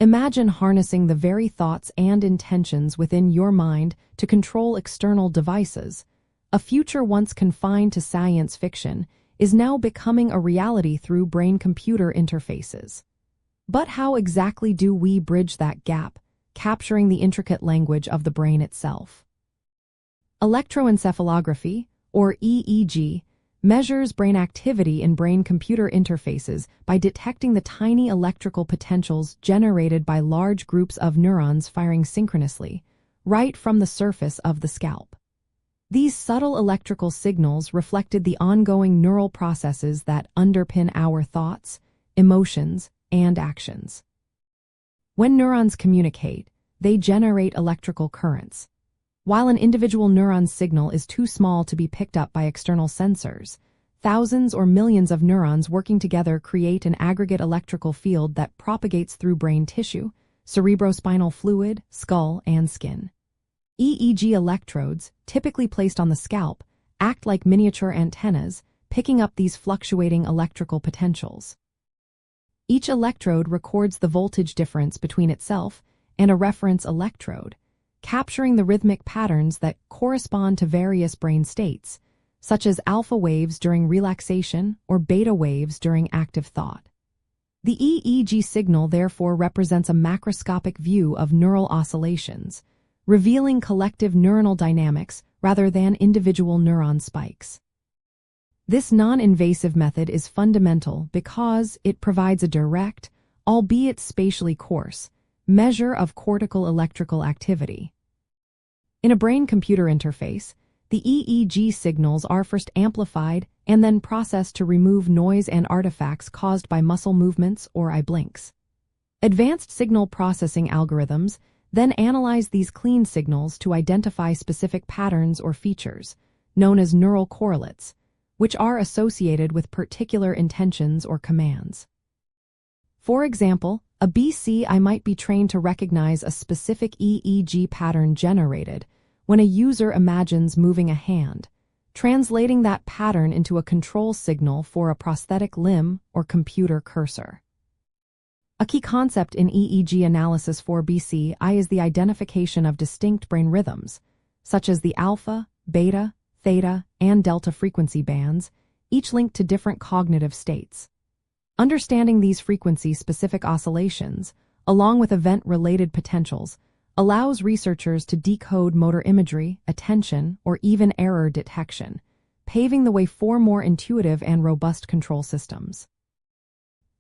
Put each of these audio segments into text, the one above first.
Imagine harnessing the very thoughts and intentions within your mind to control external devices. A future once confined to science fiction is now becoming a reality through brain-computer interfaces. But how exactly do we bridge that gap, capturing the intricate language of the brain itself? Electroencephalography, or EEG, measures brain activity in brain-computer interfaces by detecting the tiny electrical potentials generated by large groups of neurons firing synchronously, right from the surface of the scalp. These subtle electrical signals reflected the ongoing neural processes that underpin our thoughts, emotions, and actions. When neurons communicate, they generate electrical currents. While an individual neuron's signal is too small to be picked up by external sensors, thousands or millions of neurons working together create an aggregate electrical field that propagates through brain tissue, cerebrospinal fluid, skull, and skin. EEG electrodes, typically placed on the scalp, act like miniature antennas, picking up these fluctuating electrical potentials. Each electrode records the voltage difference between itself and a reference electrode, capturing the rhythmic patterns that correspond to various brain states, such as alpha waves during relaxation or beta waves during active thought. The EEG signal therefore represents a macroscopic view of neural oscillations, revealing collective neuronal dynamics rather than individual neuron spikes. This non-invasive method is fundamental because it provides a direct, albeit spatially coarse, measure of cortical electrical activity. In a brain-computer interface, the EEG signals are first amplified and then processed to remove noise and artifacts caused by muscle movements or eye blinks. Advanced signal processing algorithms then analyze these clean signals to identify specific patterns or features, known as neural correlates, which are associated with particular intentions or commands. For example, a BCI might be trained to recognize a specific EEG pattern generated when a user imagines moving a hand, translating that pattern into a control signal for a prosthetic limb or computer cursor. A key concept in EEG analysis for BCI is the identification of distinct brain rhythms, such as the alpha, beta, theta, and delta frequency bands, each linked to different cognitive states. Understanding these frequency-specific oscillations, along with event-related potentials, allows researchers to decode motor imagery, attention, or even error detection, paving the way for more intuitive and robust control systems.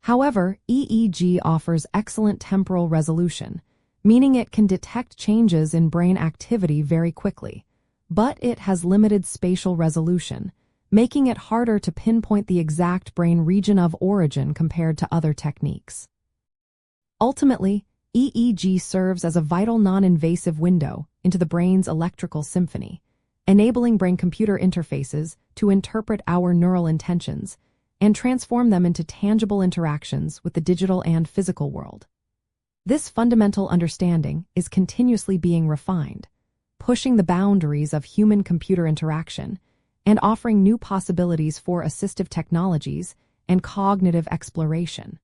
However, EEG offers excellent temporal resolution, meaning it can detect changes in brain activity very quickly, but it has limited spatial resolution, making it harder to pinpoint the exact brain region of origin compared to other techniques. Ultimately, EEG serves as a vital non-invasive window into the brain's electrical symphony, enabling brain-computer interfaces to interpret our neural intentions and transform them into tangible interactions with the digital and physical world. This fundamental understanding is continuously being refined, pushing the boundaries of human-computer interaction and offering new possibilities for assistive technologies and cognitive exploration.